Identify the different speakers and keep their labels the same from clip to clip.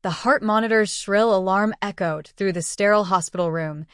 Speaker 1: The heart monitor's shrill alarm echoed through the sterile hospital room,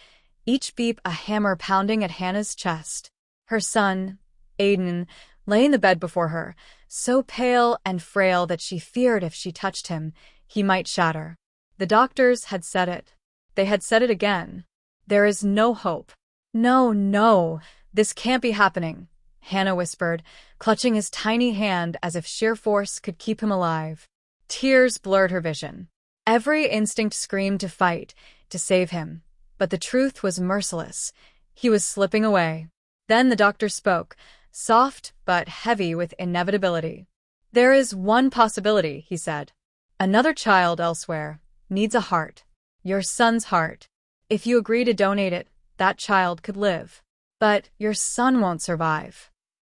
Speaker 1: each beep a hammer pounding at Hana's chest. Her son, Aiden, lay in the bed before her, so pale and frail that she feared if she touched him, he might shatter. The doctors had said it. They had said it again. There is no hope. No, no, this can't be happening, Hana whispered, clutching his tiny hand as if sheer force could keep him alive. Tears blurred her vision. Every instinct screamed to fight, to save him. But the truth was merciless. He was slipping away. Then the doctor spoke, soft but heavy with inevitability. There is one possibility, he said. Another child elsewhere needs a heart. Your son's heart. If you agree to donate it, that child could live. But your son won't survive.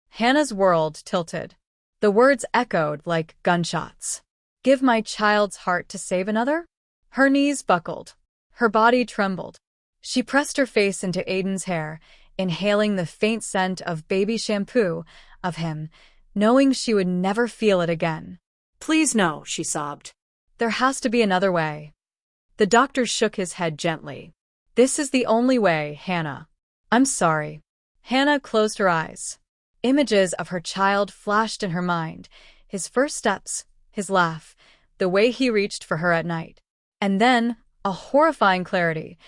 Speaker 1: Hana's world tilted. The words echoed like gunshots. Give my child's heart to save another? Her knees buckled. Her body trembled. She pressed her face into Aiden's hair, inhaling the faint scent of baby shampoo of him, knowing she would never feel it again.
Speaker 2: Please no, she sobbed.
Speaker 1: There has to be another way. The doctor shook his head gently. This is the only way, Hana. I'm sorry. Hana closed her eyes. Images of her child flashed in her mind, his first steps, his laugh, the way he reached for her at night. And then, a horrifying clarity.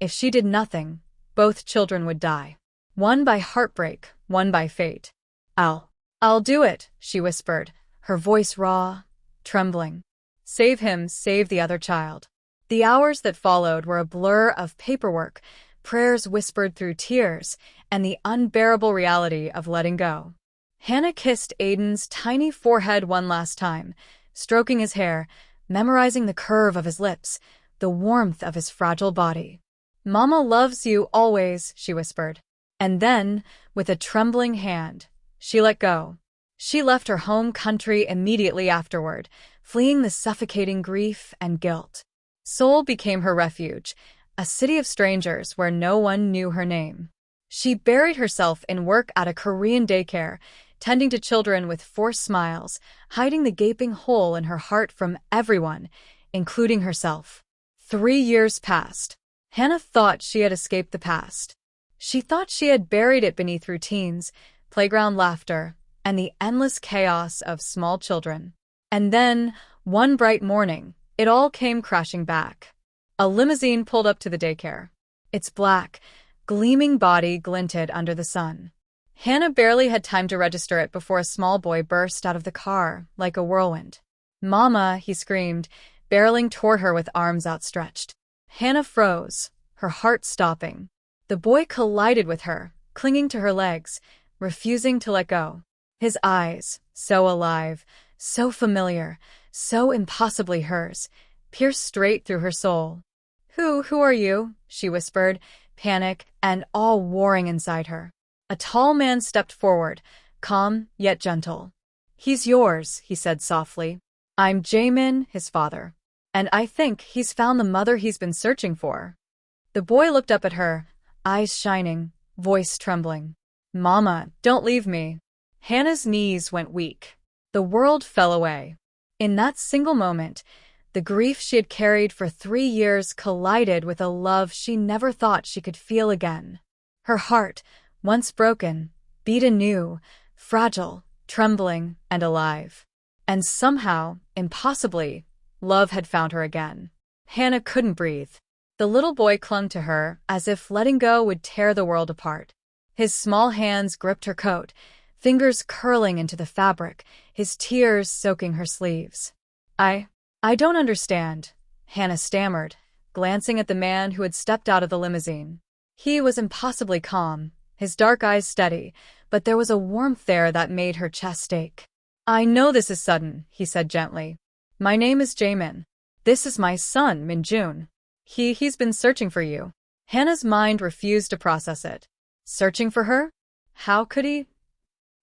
Speaker 1: If she did nothing, both children would die. One by heartbreak, one by fate. I'll do it, she whispered, her voice raw, trembling. Save him, save the other child. The hours that followed were a blur of paperwork, prayers whispered through tears, and the unbearable reality of letting go. Hana kissed Aiden's tiny forehead one last time, stroking his hair, memorizing the curve of his lips, the warmth of his fragile body. Mama loves you always, she whispered. And then, with a trembling hand, she let go. She left her home country immediately afterward, fleeing the suffocating grief and guilt. Seoul became her refuge, a city of strangers where no one knew her name. She buried herself in work at a Korean daycare, tending to children with forced smiles, hiding the gaping hole in her heart from everyone, including herself. 3 years passed. Hana thought she had escaped the past. She thought she had buried it beneath routines, playground laughter, and the endless chaos of small children. And then, one bright morning, it all came crashing back. A limousine pulled up to the daycare. Its black, gleaming body glinted under the sun. Hana barely had time to register it before a small boy burst out of the car like a whirlwind. Mama, he screamed, barreling toward her with arms outstretched. Hana froze, her heart stopping. The boy collided with her, clinging to her legs, refusing to let go. His eyes, so alive, so familiar, so impossibly hers, pierced straight through her soul. Who are you? She whispered, panic and awe warring inside her. A tall man stepped forward, calm yet gentle. He's yours, he said softly. I'm Jae-Min, his father. And I think he's found the mother he's been searching for. The boy looked up at her, eyes shining, voice trembling. Mama, don't leave me. Hana's knees went weak. The world fell away. In that single moment, the grief she had carried for 3 years collided with a love she never thought she could feel again. Her heart, once broken, beat anew, fragile, trembling, and alive. And somehow, impossibly, love had found her again. Hana couldn't breathe. The little boy clung to her as if letting go would tear the world apart. His small hands gripped her coat, fingers curling into the fabric, his tears soaking her sleeves. I don't understand, Hana stammered, glancing at the man who had stepped out of the limousine. He was impossibly calm, his dark eyes steady, but there was a warmth there that made her chest ache. I know this is sudden, he said gently. My name is Jae-Min. This is my son, Min-jun. He's been searching for you. Hana's mind refused to process it. Searching for her? How could he?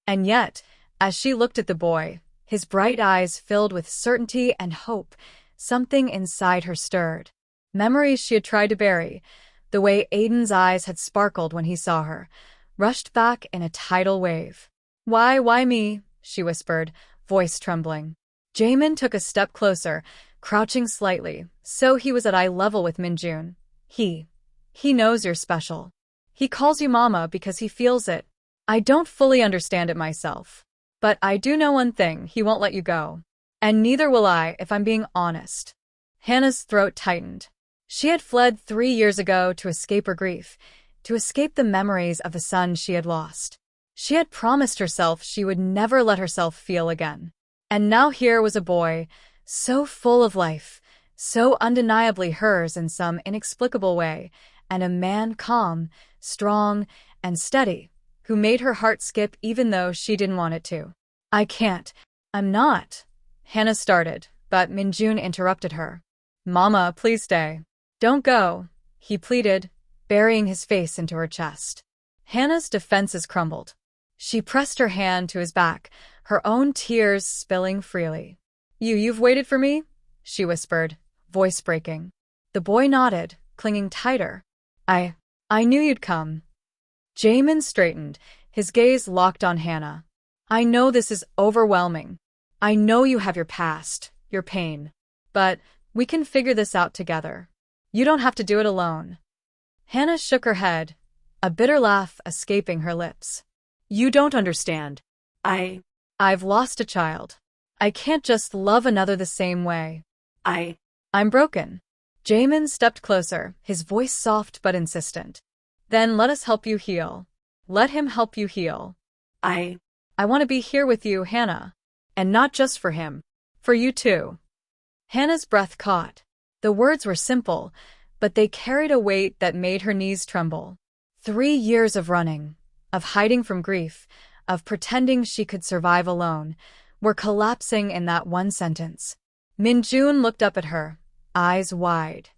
Speaker 1: And yet, as she looked at the boy, his bright eyes filled with certainty and hope, something inside her stirred. Memories she had tried to bury, the way Aiden's eyes had sparkled when he saw her, rushed back in a tidal wave. Why me? She whispered, voice trembling. Jae-Min took a step closer, crouching slightly, so he was at eye level with Minjun. He knows you're special. He calls you mama because he feels it. I don't fully understand it myself. But I do know one thing, he won't let you go. And neither will I, if I'm being honest. Hana's throat tightened. She had fled 3 years ago to escape her grief, to escape the memories of the son she had lost. She had promised herself she would never let herself feel again. And now here was a boy, so full of life, so undeniably hers in some inexplicable way, and a man calm, strong, and steady, who made her heart skip even though she didn't want it to. I can't. I'm not. Hana started, but Minjun interrupted her. Mama, please stay. Don't go, he pleaded, burying his face into her chest. Hana's defenses crumbled. She pressed her hand to his back, her own tears spilling freely. You've waited for me? She whispered, voice breaking. The boy nodded, clinging tighter. I knew you'd come. Jae-Min straightened, his gaze locked on Hana. I know this is overwhelming. I know you have your past, your pain. But we can figure this out together. You don't have to do it alone. Hana shook her head, a bitter laugh escaping her lips. You don't understand. I've lost a child. I can't just love another the same way. I'm broken. Jae-Min stepped closer, his voice soft but insistent. Then let us help you heal. Let him help you heal. I want to be here with you, Hana. And not just for him. For you too. Hana's breath caught. The words were simple, but they carried a weight that made her knees tremble. 3 years of running, of hiding from grief, of pretending she could survive alone, were collapsing in that one sentence. Minjun looked up at her, eyes wide.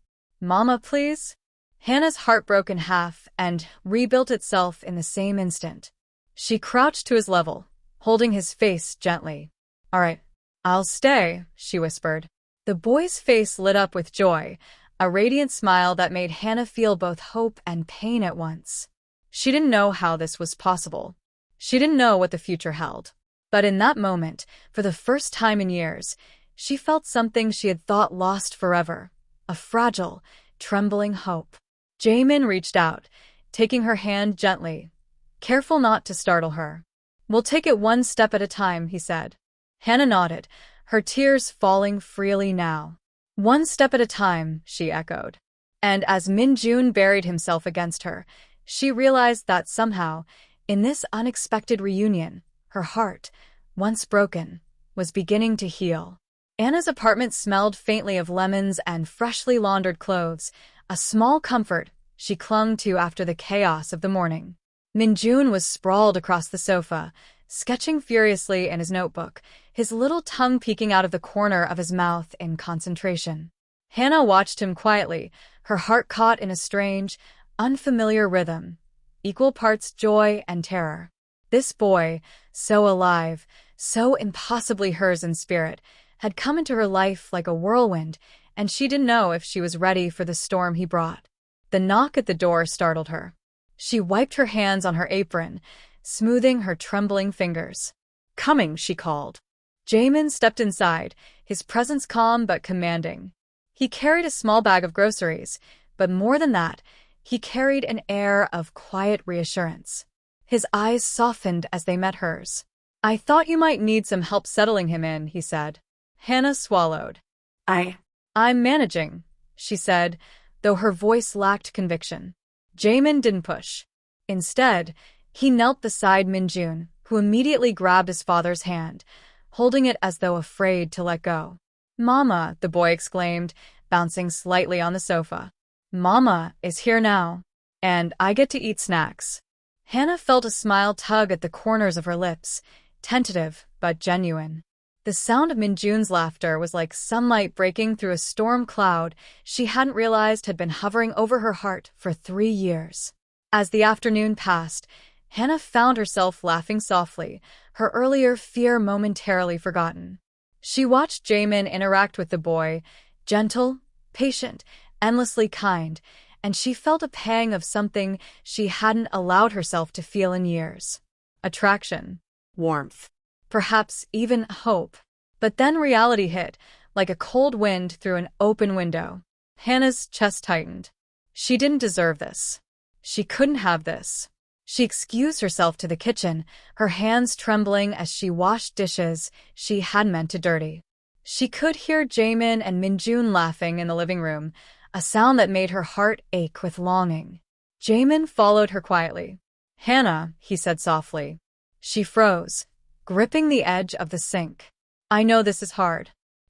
Speaker 1: Mama, please? Hana's heart broke in half and rebuilt itself in the same instant. She crouched to his level, holding his face gently. All right, I'll stay, she whispered. The boy's face lit up with joy, a radiant smile that made Hana feel both hope and pain at once. She didn't know how this was possible. She didn't know what the future held. But in that moment, for the first time in years, she felt something she had thought lost forever, a fragile, trembling hope. Jae-Min reached out, taking her hand gently, careful not to startle her. We'll take it one step at a time, he said. Hana nodded, her tears falling freely now. One step at a time, she echoed. And as Minjun buried himself against her, she realized that somehow, in this unexpected reunion, her heart, once broken, was beginning to heal. Anna's apartment smelled faintly of lemons and freshly laundered clothes, a small comfort she clung to after the chaos of the morning. Minjun was sprawled across the sofa, sketching furiously in his notebook, his little tongue peeking out of the corner of his mouth in concentration. Hana watched him quietly, her heart caught in a strange, unfamiliar rhythm, equal parts joy and terror. This boy, so alive, so impossibly hers in spirit, had come into her life like a whirlwind, and she didn't know if she was ready for the storm he brought. The knock at the door startled her. She wiped her hands on her apron, smoothing her trembling fingers. Coming, she called. Jae-Min stepped inside, his presence calm but commanding. He carried a small bag of groceries, but more than that, he carried an air of quiet reassurance. His eyes softened as they met hers. I thought you might need some help settling him in, he said. Hana swallowed. I'm managing, she said, though her voice lacked conviction. Jae-Min didn't push. Instead, he knelt beside Minjun, who immediately grabbed his father's hand, holding it as though afraid to let go. Mama, the boy exclaimed, bouncing slightly on the sofa. Mama is here now, and I get to eat snacks. Hana felt a smile tug at the corners of her lips, tentative but genuine. The sound of Minjun's laughter was like sunlight breaking through a storm cloud she hadn't realized had been hovering over her heart for 3 years. As the afternoon passed, Hana found herself laughing softly, her earlier fear momentarily forgotten. She watched Jae-Min interact with the boy, gentle, patient, endlessly kind, and she felt a pang of something she hadn't allowed herself to feel in years. Attraction. Warmth. Perhaps even hope. But then reality hit, like a cold wind through an open window. Hana's chest tightened. She didn't deserve this. She couldn't have this. She excused herself to the kitchen, her hands trembling as she washed dishes she had meant to dirty. She could hear Jae-Min and Min-jun laughing in the living room, a sound that made her heart ache with longing. Jae-Min followed her quietly. "Hana," he said softly. She froze, gripping the edge of the sink. "I know this is hard.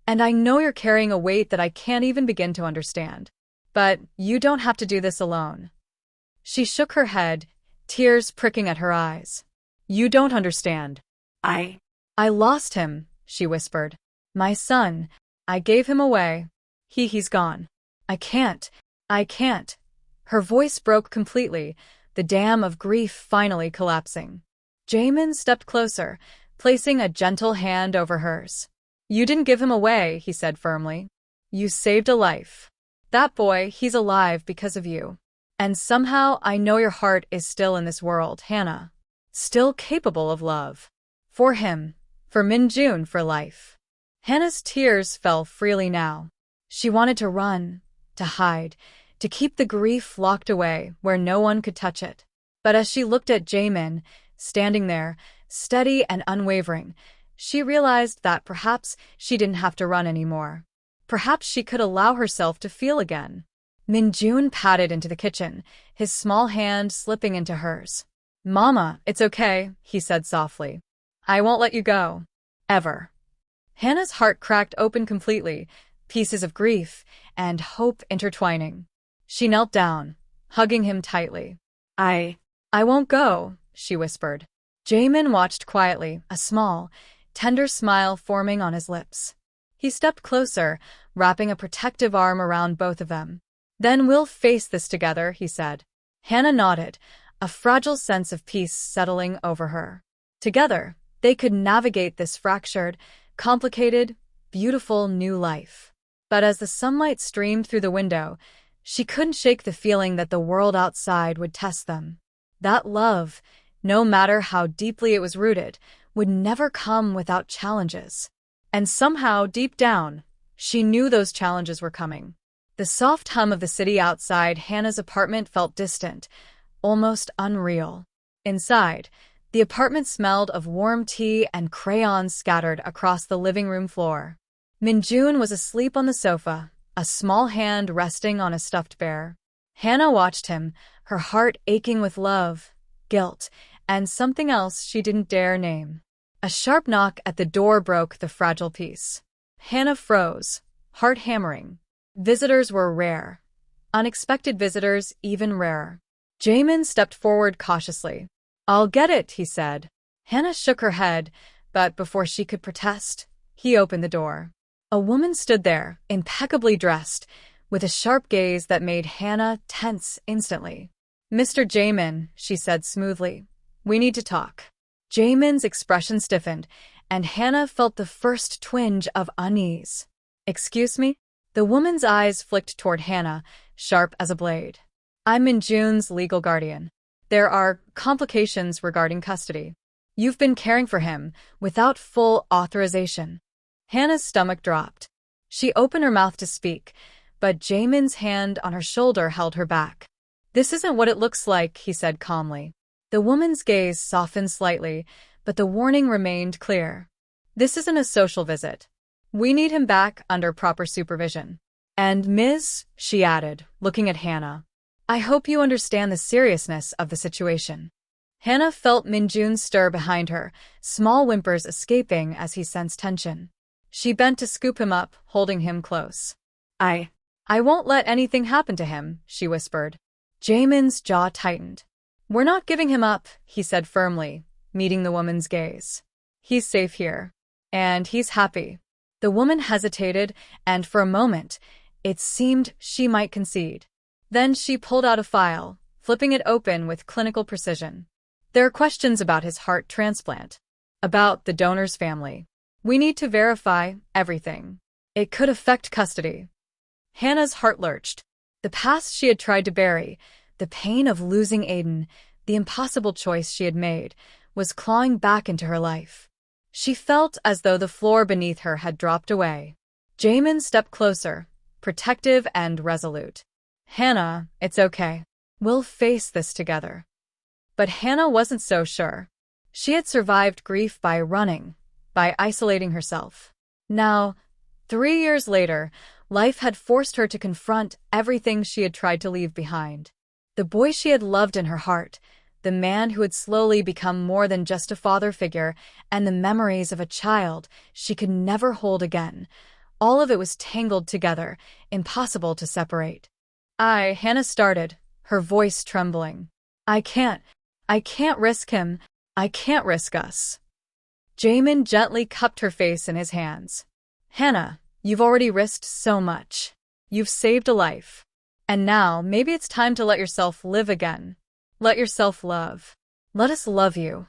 Speaker 1: And I know you're carrying a weight that I can't even begin to understand. But you don't have to do this alone." She shook her head, tears pricking at her eyes. "You don't understand. I lost him," she whispered. "My son. I gave him away. He's gone. I can't. Her voice broke completely, the dam of grief finally collapsing. Jae-Min stepped closer, placing a gentle hand over hers. "You didn't give him away," he said firmly. "You saved a life. That boy, he's alive because of you. And somehow I know your heart is still in this world, Hana. Still capable of love. For him. For Min-jun, for life." Hana's tears fell freely now. She wanted to run, to hide, to keep the grief locked away where no one could touch it. But as she looked at Jae-Min, standing there, steady and unwavering, she realized that perhaps she didn't have to run anymore. Perhaps she could allow herself to feel again. Min-jun padded into the kitchen, his small hand slipping into hers. "Mama, it's okay," he said softly. "I won't let you go. Ever." Hana's heart cracked open completely, pieces of grief and hope intertwining. She knelt down, hugging him tightly. I won't go," she whispered. Jae-Min watched quietly, a small, tender smile forming on his lips. He stepped closer, wrapping a protective arm around both of them. "Then we'll face this together," he said. Hana nodded, a fragile sense of peace settling over her. Together, they could navigate this fractured, complicated, beautiful new life. But as the sunlight streamed through the window, she couldn't shake the feeling that the world outside would test them. That love, no matter how deeply it was rooted, would never come without challenges. And somehow, deep down, she knew those challenges were coming. The soft hum of the city outside Hana's apartment felt distant, almost unreal. Inside, the apartment smelled of warm tea and crayons scattered across the living room floor. Min-jun was asleep on the sofa, a small hand resting on a stuffed bear. Hana watched him, her heart aching with love, guilt, and something else she didn't dare name. A sharp knock at the door broke the fragile peace. Hana froze, heart hammering. Visitors were rare. Unexpected visitors even rarer. Jae-Min stepped forward cautiously. "I'll get it," he said. Hana shook her head, but before she could protest, he opened the door. A woman stood there, impeccably dressed, with a sharp gaze that made Hana tense instantly. "Mr. Jae-Min," she said smoothly, "we need to talk." Jae-Min's expression stiffened, and Hana felt the first twinge of unease. "Excuse me?" The woman's eyes flicked toward Hana, sharp as a blade. "I'm Min-jun's legal guardian. There are complications regarding custody. You've been caring for him without full authorization." Hana's stomach dropped. She opened her mouth to speak, but Jae-Min's hand on her shoulder held her back. "This isn't what it looks like," he said calmly. The woman's gaze softened slightly, but the warning remained clear. "This isn't a social visit. We need him back under proper supervision. And Ms., she added, looking at Hana, "I hope you understand the seriousness of the situation." Hana felt Min-jun stir behind her, small whimpers escaping as he sensed tension. She bent to scoop him up, holding him close. I won't let anything happen to him," she whispered. Jae-Min's jaw tightened. "We're not giving him up," he said firmly, meeting the woman's gaze. "He's safe here. And he's happy." The woman hesitated, and for a moment, it seemed she might concede. Then she pulled out a file, flipping it open with clinical precision. "There are questions about his heart transplant. About the donor's family. We need to verify everything. It could affect custody." Hana's heart lurched. The past she had tried to bury, the pain of losing Aiden, the impossible choice she had made, was clawing back into her life. She felt as though the floor beneath her had dropped away. Jae-Min stepped closer, protective and resolute. Hana, it's okay. We'll face this together. But Hana wasn't so sure. She had survived grief by running, by isolating herself. Now, 3 years later, life had forced her to confront everything she had tried to leave behind. The boy she had loved in her heart, the man who had slowly become more than just a father figure, and the memories of a child she could never hold again. All of it was tangled together, impossible to separate. Hana started, her voice trembling. I can't risk him. I can't risk us. Jae-Min gently cupped her face in his hands. Hana, you've already risked so much. You've saved a life. And now, maybe it's time to let yourself live again. Let yourself love. Let us love you.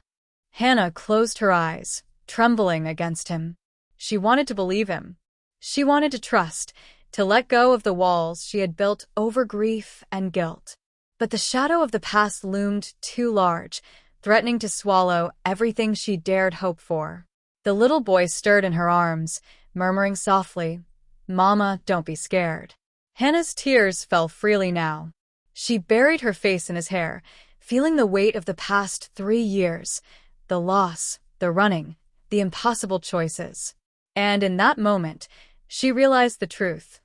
Speaker 1: Hana closed her eyes, trembling against him. She wanted to believe him. She wanted to trust, to let go of the walls she had built over grief and guilt. But the shadow of the past loomed too large, threatening to swallow everything she dared hope for. The little boy stirred in her arms, murmuring softly, Mama, don't be scared. Hana's tears fell freely now. She buried her face in his hair, feeling the weight of the past 3 years, the loss, the running, the impossible choices. And in that moment, she realized the truth.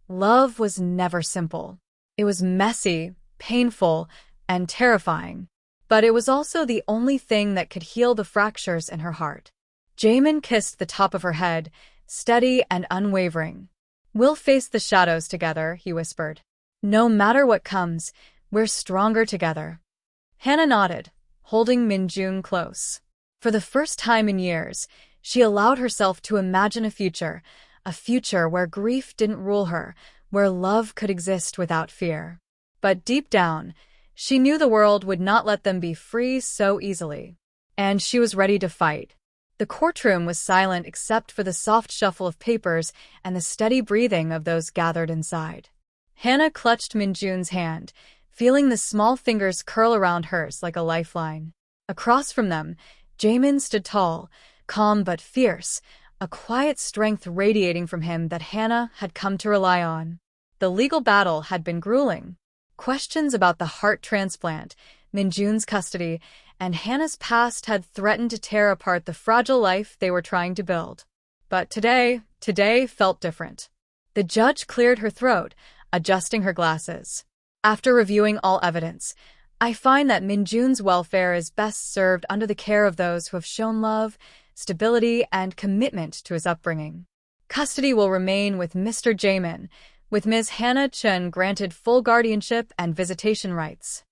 Speaker 1: Love was never simple. It was messy, painful, and terrifying. But it was also the only thing that could heal the fractures in her heart. Jae-Min kissed the top of her head, steady and unwavering. We'll face the shadows together, he whispered. No matter what comes, we're stronger together. Hana nodded, holding Min-jun close. For the first time in years, she allowed herself to imagine a future where grief didn't rule her, where love could exist without fear. But deep down, she knew the world would not let them be free so easily. And she was ready to fight. The courtroom was silent except for the soft shuffle of papers and the steady breathing of those gathered inside. Hana clutched Min-jun's hand, feeling the small fingers curl around hers like a lifeline. Across from them, Jae-Min stood tall, calm but fierce, a quiet strength radiating from him that Hana had come to rely on. The legal battle had been grueling. Questions about the heart transplant, Min-jun's custody, and Hana's past had threatened to tear apart the fragile life they were trying to build. But today felt different. The judge cleared her throat, adjusting her glasses. After reviewing all evidence, I find that Min-jun's welfare is best served under the care of those who have shown love, stability, and commitment to his upbringing. Custody will remain with Mr. Jae-Min, with Ms. Hana Chun granted full guardianship and visitation rights.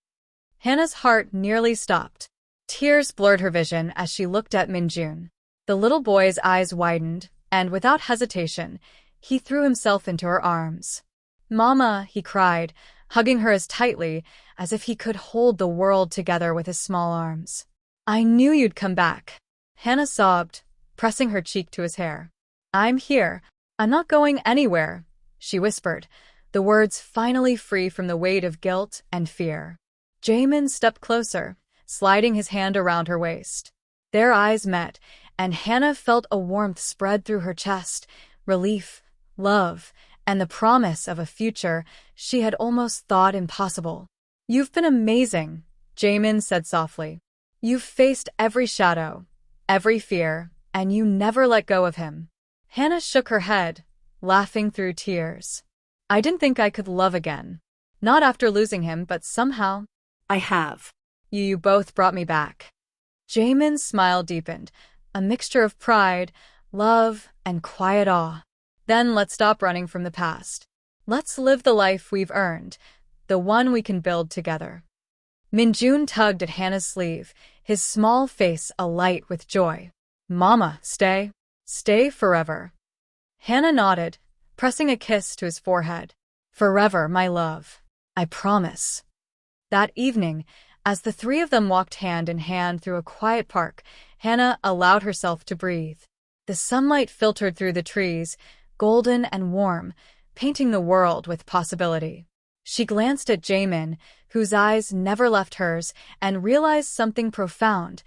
Speaker 1: Hana's heart nearly stopped. Tears blurred her vision as she looked at Min-jun. The little boy's eyes widened, and without hesitation, he threw himself into her arms. Mama, he cried, hugging her as tightly as if he could hold the world together with his small arms. I knew you'd come back. Hana sobbed, pressing her cheek to his hair. I'm here. I'm not going anywhere, she whispered, the words finally free from the weight of guilt and fear. Jae-Min stepped closer, sliding his hand around her waist. Their eyes met, and Hana felt a warmth spread through her chest, relief, love, and the promise of a future she had almost thought impossible. You've been amazing, Jae-Min said softly. You've faced every shadow, every fear, and you never let go of him. Hana shook her head, laughing through tears. I didn't think I could love again. Not after losing him, but somehow.
Speaker 2: I have.
Speaker 1: You both brought me back. Jae-Min's smile deepened, a mixture of pride, love, and quiet awe. Then let's stop running from the past. Let's live the life we've earned, the one we can build together. Min-jun tugged at Hana's sleeve, his small face alight with joy. Mama, stay. Stay forever. Hana nodded, pressing a kiss to his forehead. Forever, my love. I promise. That evening, as the three of them walked hand in hand through a quiet park, Hana allowed herself to breathe. The sunlight filtered through the trees, golden and warm, painting the world with possibility. She glanced at Jae-Min, whose eyes never left hers, and realized something profound.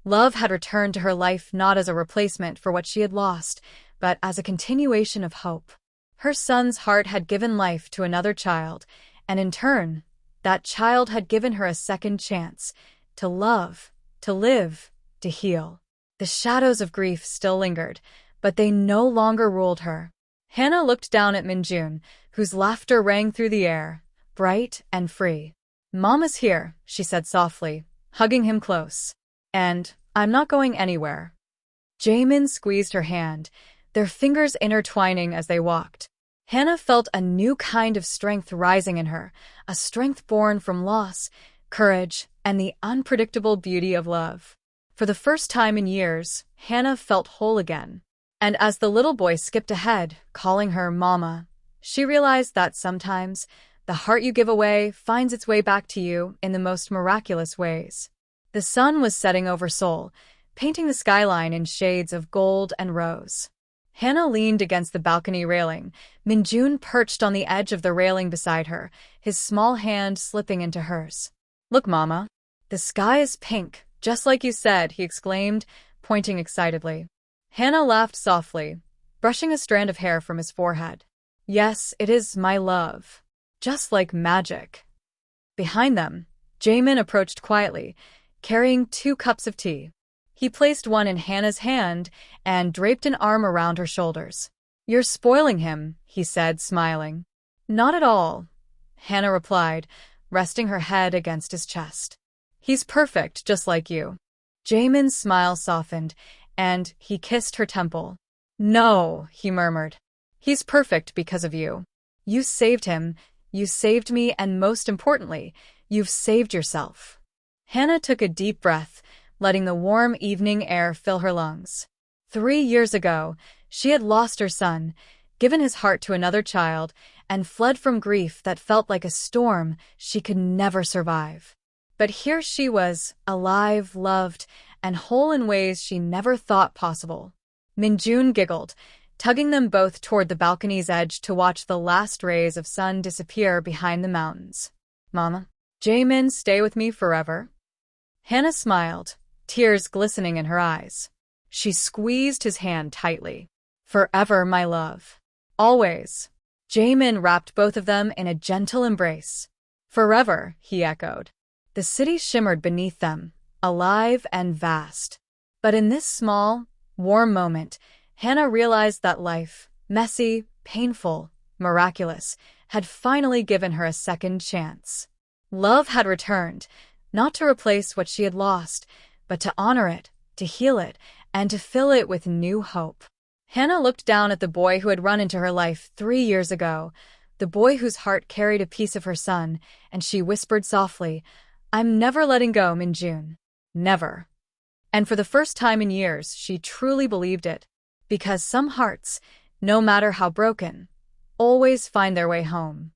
Speaker 1: Love had returned to her life not as a replacement for what she had lost, but as a continuation of hope. Her son's heart had given life to another child, and in turn, that child had given her a second chance to love, to live, to heal. The shadows of grief still lingered, but they no longer ruled her. Hana looked down at Minjun, whose laughter rang through the air, bright and free. "Mama's here," she said softly, hugging him close. "And I'm not going anywhere." Jae-Min squeezed her hand, their fingers intertwining as they walked. Hana felt a new kind of strength rising in her, a strength born from loss, courage, and the unpredictable beauty of love. For the first time in years, Hana felt whole again. And as the little boy skipped ahead, calling her Mama, she realized that sometimes the heart you give away finds its way back to you in the most miraculous ways. The sun was setting over Seoul, painting the skyline in shades of gold and rose. Hana leaned against the balcony railing, Minjun perched on the edge of the railing beside her, his small hand slipping into hers. "Look, Mama. The sky is pink, just like you said," he exclaimed, pointing excitedly. Hana laughed softly, brushing a strand of hair from his forehead. "Yes, it is, my love. Just like magic." Behind them, Jae-Min approached quietly, carrying 2 cups of tea. He placed one in Hana's hand and draped an arm around her shoulders. "You're spoiling him," he said, smiling. "Not at all," Hana replied, resting her head against his chest. "He's perfect, just like you." Jae-Min's smile softened, and he kissed her temple. "No," he murmured. "He's perfect because of you. You saved him, you saved me, and most importantly, you've saved yourself." Hana took a deep breath, letting the warm evening air fill her lungs. 3 years ago, she had lost her son, given his heart to another child, and fled from grief that felt like a storm she could never survive. But here she was, alive, loved, and whole in ways she never thought possible. Minjun giggled, tugging them both toward the balcony's edge to watch the last rays of sun disappear behind the mountains. "Mama, Jae-Min stay with me forever?" Hana smiled, tears glistening in her eyes. She squeezed his hand tightly. "Forever, my love. Always." Jae-Min wrapped both of them in a gentle embrace. "Forever," he echoed. The city shimmered beneath them, alive and vast. But in this small, warm moment, Hana realized that life, messy, painful, miraculous, had finally given her a second chance. Love had returned, not to replace what she had lost, but to honor it, to heal it, and to fill it with new hope. Hana looked down at the boy who had run into her life 3 years ago, the boy whose heart carried a piece of her son, and she whispered softly, "I'm never letting go, Minjun. Never." And for the first time in years, she truly believed it, because some hearts, no matter how broken, always find their way home.